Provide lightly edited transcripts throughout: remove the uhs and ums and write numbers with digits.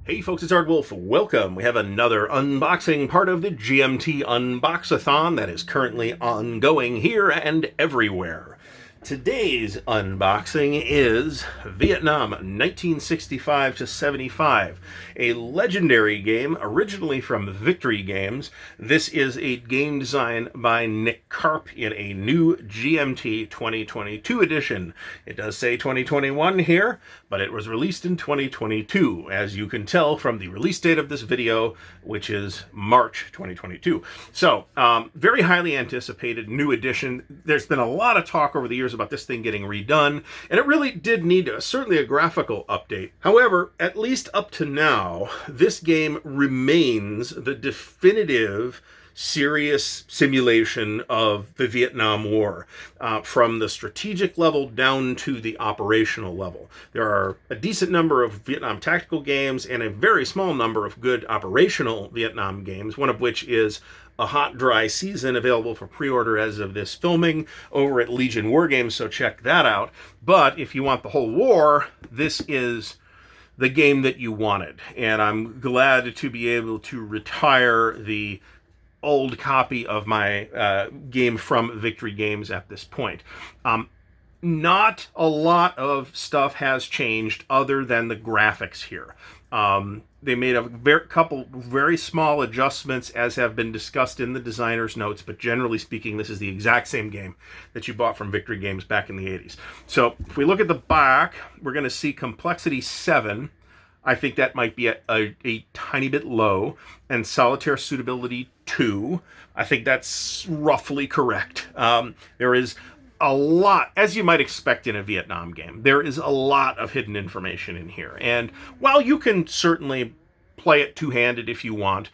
Hey folks, it's Ardwulf. Welcome. We have another unboxing part of the GMT Unboxathon that is currently ongoing here and everywhere. Today's unboxing is Vietnam 1965 to 75, a legendary game originally from Victory Games. This is a game design by Nick Karp in a new GMT 2022 edition. It does say 2021 here, but it was released in 2022, as you can tell from the release date of this video, which is March 2022. So, very highly anticipated new edition. There's been a lot of talk over the years about this thing getting redone, and it really did need certainly a graphical update. However, at least up to now, this game remains the definitive serious simulation of the Vietnam War, from the strategic level down to the operational level. There are a decent number of Vietnam tactical games and a very small number of good operational Vietnam games, one of which is A Hot Dry Season, available for pre-order as of this filming over at Legion War Games, so check that out. But if you want the whole war, this is the game that you wanted, and I'm glad to be able to retire the old copy of my game from Victory Games at this point. Not a lot of stuff has changed other than the graphics here. They made a couple very small adjustments, as have been discussed in the designer's notes, but generally speaking, this is the exact same game that you bought from Victory Games back in the 80s. So if we look at the back, we're going to see complexity 7. I think that might be a tiny bit low. And solitaire suitability 2. I think that's roughly correct. There is a lot, as you might expect in a Vietnam game, there is a lot of hidden information in here. And while you can certainly play it two-handed if you want,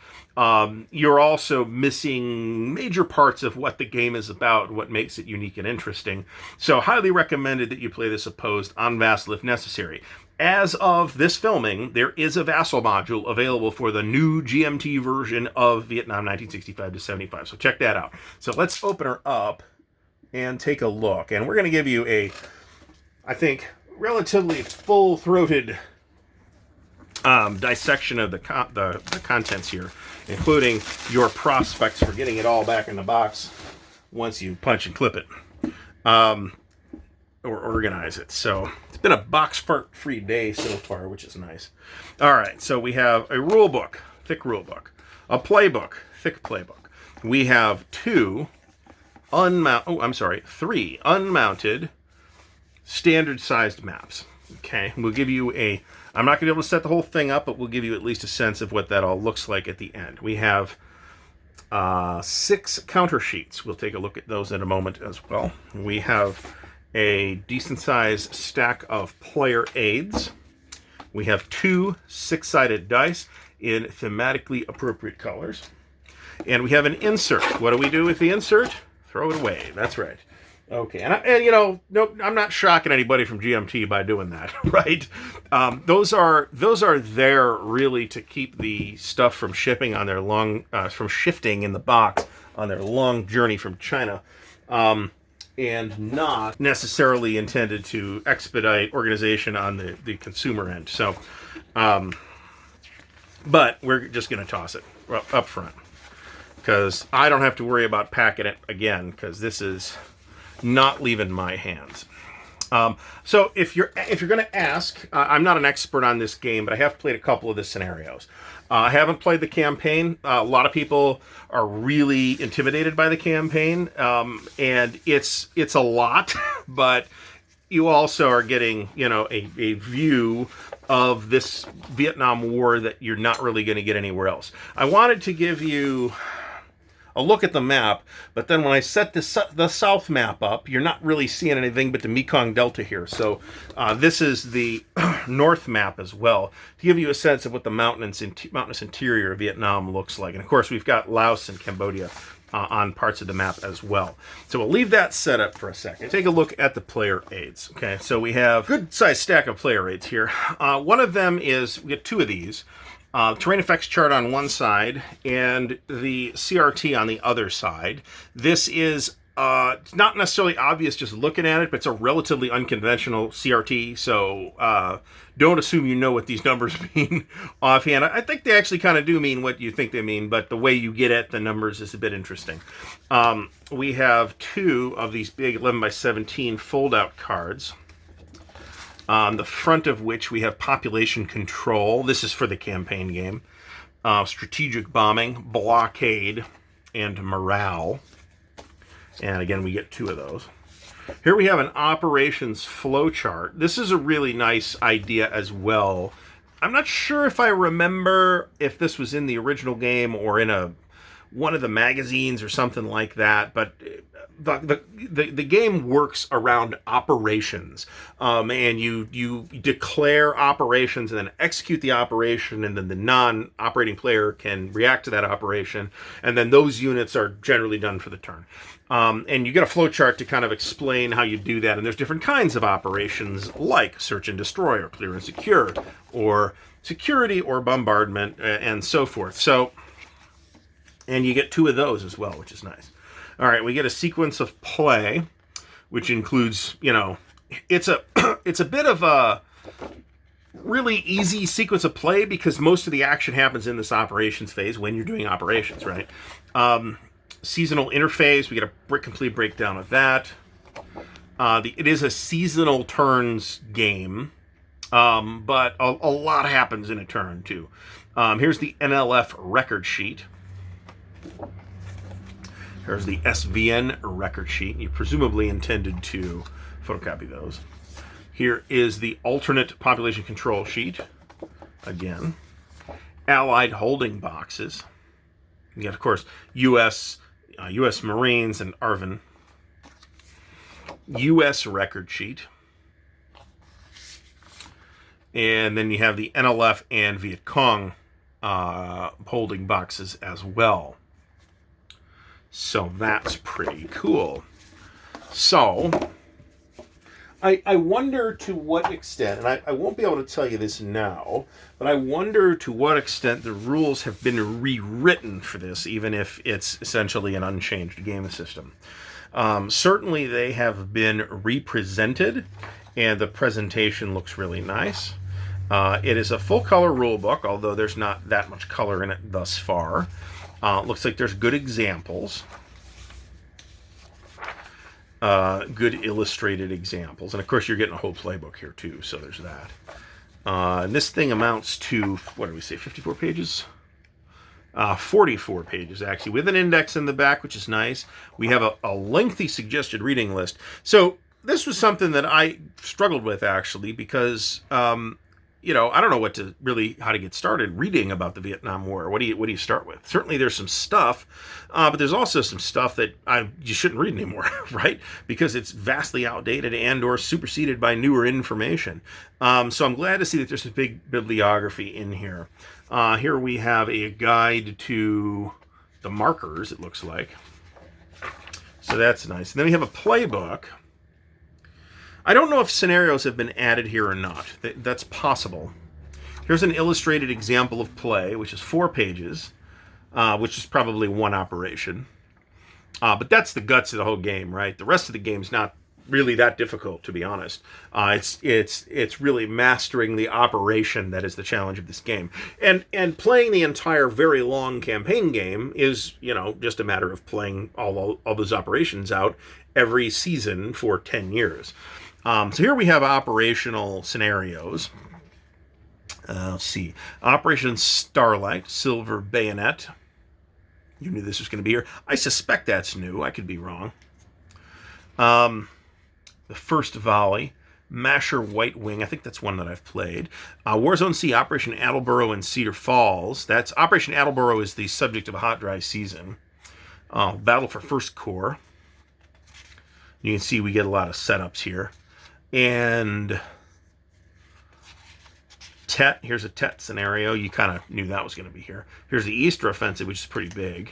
you're also missing major parts of what the game is about, what makes it unique and interesting. So highly recommended that you play this opposed on Vassal if necessary. As of this filming, there is a Vassal module available for the new GMT version of Vietnam 1965 to 75. So check that out. So let's open her up and take a look. And we're going to give you a, I think, relatively full-throated dissection of the contents here, including your prospects for getting it all back in the box once you punch and clip it, or organize it. So it's been a box-free day so far, which is nice. All right, so we have a rule book, thick rule book, a playbook, thick playbook. We have three unmounted standard-sized maps. Okay, we'll give you I'm not going to be able to set the whole thing up, but we'll give you at least a sense of what that all looks like at the end. We have 6 counter sheets. We'll take a look at those in a moment as well. We have a decent-sized stack of player aids. We have 2 6-sided dice in thematically appropriate colors. And we have an insert. What do we do with the insert? Throw it away. That's right. Okay, and you know, no, I'm not shocking anybody from GMT by doing that, right? Those are there really to keep the stuff from shipping on their from shifting in the box on their long journey from China, and not necessarily intended to expedite organization on the consumer end. So, but we're just going to toss it up front because I don't have to worry about packing it again because this is not leaving my hands. So if you're going to ask, I'm not an expert on this game, but I have played a couple of the scenarios. I haven't played the campaign. A lot of people are really intimidated by the campaign, and it's a lot, but you also are getting, you know, a view of this Vietnam War that you're not really going to get anywhere else. I wanted to give you a look at the map, but then when I set the south map up, you're not really seeing anything but the Mekong Delta here. So this is the north map as well, to give you a sense of what the mountainous interior of Vietnam looks like. And of course, we've got Laos and Cambodia on parts of the map as well. So we'll leave that set up for a second. Take a look at the player aids. Okay, so we have a good-sized stack of player aids here. One of them is, we get 2 of these. Terrain effects chart on one side and the CRT on the other side. This is It's not necessarily obvious just looking at it, but it's a relatively unconventional CRT, so don't assume you know what these numbers mean offhand. I think they actually kind of do mean what you think they mean, but the way you get at the numbers is a bit interesting. We have 2 of these big 11 by 17 fold-out cards, on the front of which we have population control. This is for the campaign game. Strategic bombing, blockade, and morale. And again, we get 2 of those. Here we have an operations flowchart. This is a really nice idea as well. I'm not sure if I remember if this was in the original game or in one of the magazines or something like that, but the game works around operations, and you declare operations and then execute the operation, and then the non-operating player can react to that operation, and then those units are generally done for the turn. And you get a flowchart to kind of explain how you do that, and there's different kinds of operations like search and destroy, or clear and secure, or security, or bombardment, and so forth. So, and you get 2 of those as well, which is nice. All right, we get a sequence of play, which includes, it's a bit of a really easy sequence of play because most of the action happens in this operations phase when you're doing operations, right? Seasonal interface, we get a complete breakdown of that. It is a seasonal turns game, but a lot happens in a turn too. Here's the NLF record sheet. Here's the SVN record sheet. You presumably intended to photocopy those. Here is the alternate population control sheet. Again. Allied holding boxes. You got, of course, U.S. Marines and ARVN. U.S. record sheet. And then you have the NLF and Viet Cong holding boxes as well. So that's pretty cool. So I wonder to what extent, and I won't be able to tell you this now, but I wonder to what extent the rules have been rewritten for this, even if it's essentially an unchanged game system. Certainly they have been represented, and the presentation looks really nice. It is a full-color rulebook, although there's not that much color in it thus far. Looks like there's good examples. Good illustrated examples. And of course you're getting a whole playbook here too, so there's that. And this thing amounts to, what do we say, 54 pages? 44 pages actually, with an index in the back, which is nice. We have a lengthy suggested reading list. So this was something that I struggled with actually, because I don't know how to get started reading about the Vietnam War. What do you start with? Certainly there's some stuff, but there's also some stuff that you shouldn't read anymore, right? Because it's vastly outdated and or superseded by newer information. So I'm glad to see that there's a big bibliography in here. Here we have a guide to the markers, it looks like. So that's nice. And then we have a playbook. I don't know if scenarios have been added here or not. That's possible. Here's an illustrated example of play, which is 4 pages, which is probably one operation. But that's the guts of the whole game, right? The rest of the game's not really that difficult, to be honest. It's really mastering the operation that is the challenge of this game. And playing the entire very long campaign game is, just a matter of playing all those operations out every season for 10 years. So here we have operational scenarios. Let's see. Operation Starlight, Silver Bayonet. You knew this was going to be here. I suspect that's new. I could be wrong. The First Volley, Masher White Wing. I think that's one that I've played. Warzone C, Operation Attleboro and Cedar Falls. That's Operation Attleboro is the subject of a hot, dry season. Battle for First Corps. You can see we get a lot of setups here. And Tet, here's a Tet scenario. You kind of knew that was going to be here. Here's the Easter Offensive, which is pretty big.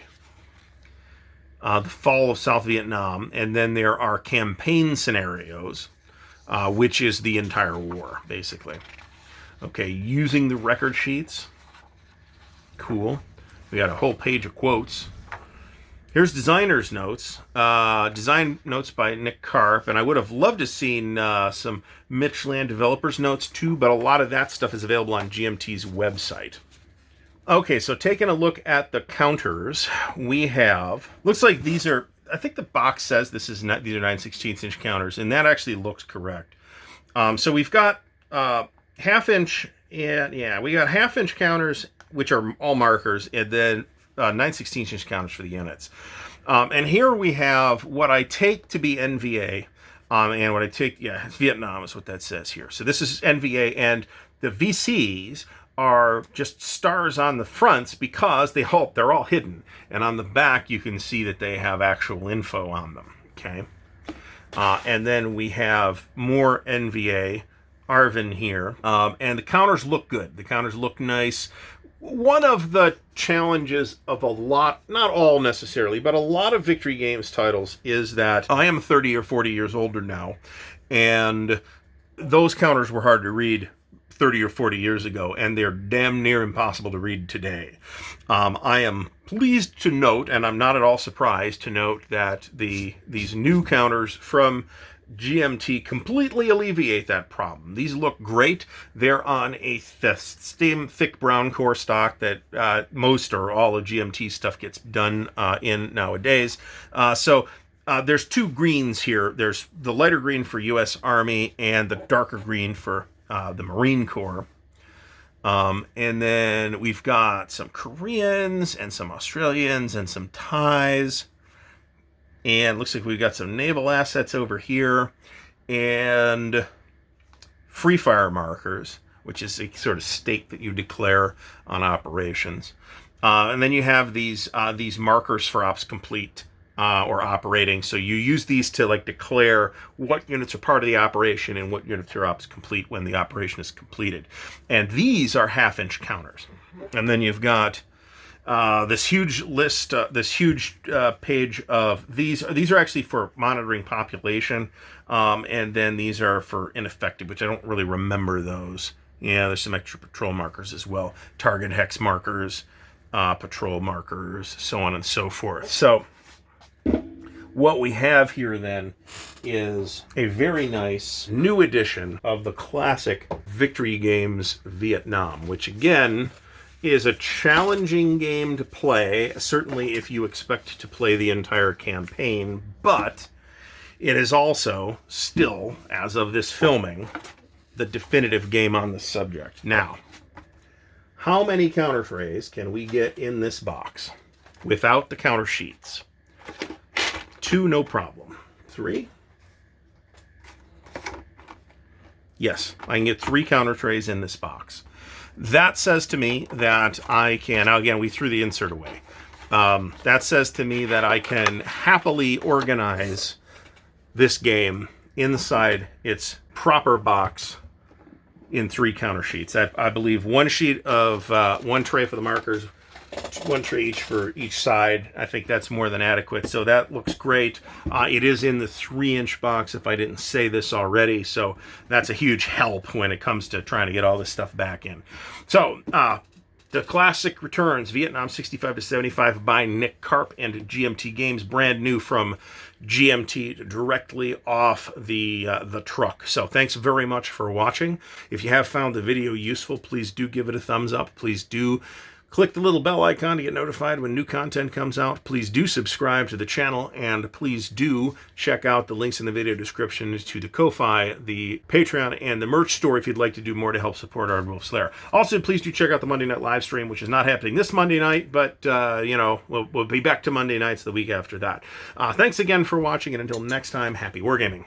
The Fall of South Vietnam. And then there are campaign scenarios, which is the entire war, basically. Okay, using the record sheets. Cool. We got a whole page of quotes. Here's designer's notes. Design notes by Nick Karp, and I would have loved to have seen some Mitch Land developers notes too, but a lot of that stuff is available on GMT's website. Okay, so taking a look at the counters, we have, looks like these are, I think the box says these are 9/16 inch counters, and that actually looks correct. So we've got half-inch, and yeah, we got half-inch counters, which are all markers, and then 9/16 inch counters for the units. And here we have what I take to be NVA, and what I take, yeah, it's Vietnam is what that says here. So this is NVA, and the VCs are just stars on the fronts because they're all hidden. And on the back, you can see that they have actual info on them, okay? And then we have more NVA, Arvin here. And the counters look good. The counters look nice. One of the challenges of a lot, not all necessarily, but a lot of Victory Games titles is that I am 30 or 40 years older now, and those counters were hard to read 30 or 40 years ago, and they're damn near impossible to read today. I am pleased to note, and I'm not at all surprised to note, that these new counters from GMT completely alleviate that problem. These look great. They're on a same thick brown core stock that most or all of GMT stuff gets done in nowadays. So there's two greens here. There's the lighter green for U.S. Army and the darker green for the Marine Corps. And then we've got some Koreans and some Australians and some Thais. And looks like we've got some naval assets over here. And free fire markers, which is a sort of stake that you declare on operations. And then you have these markers for ops complete. Or operating. So you use these to like declare what units are part of the operation and what units are ops complete when the operation is completed. And these are half-inch counters. And then you've got this huge list, this huge page of these. These are actually for monitoring population, and then these are for ineffective, which I don't really remember those. Yeah, there's some extra patrol markers as well, target hex markers, patrol markers, so on and so forth. So what we have here then is a very nice new edition of the classic Victory Games Vietnam, which again is a challenging game to play, certainly if you expect to play the entire campaign, but it is also still, as of this filming, the definitive game on the subject. Now, how many counter trays can we get in this box without the counter sheets? 2, no problem. 3? Yes, I can get 3 counter trays in this box. That says to me that I can, now again, we threw the insert away. That says to me that I can happily organize this game inside its proper box in 3 counter sheets. I believe 1 sheet of 1 tray for the markers, 1 tray each for each side. I think that's more than adequate. So that looks great. It is in the 3-inch box, if I didn't say this already. So that's a huge help when it comes to trying to get all this stuff back in. So the classic returns, Vietnam 65-75 by Nick Karp and GMT Games, brand new from GMT, directly off the truck. So thanks very much for watching. If you have found the video useful, please do give it a thumbs up. Please do click the little bell icon to get notified when new content comes out. Please do subscribe to the channel, and please do check out the links in the video description to the Ko-Fi, the Patreon, and the merch store if you'd like to do more to help support Ardwulf's Lair. Also, please do check out the Monday night live stream, which is not happening this Monday night, but, you know, we'll be back to Monday nights the week after that. Thanks again for watching, and until next time, happy wargaming.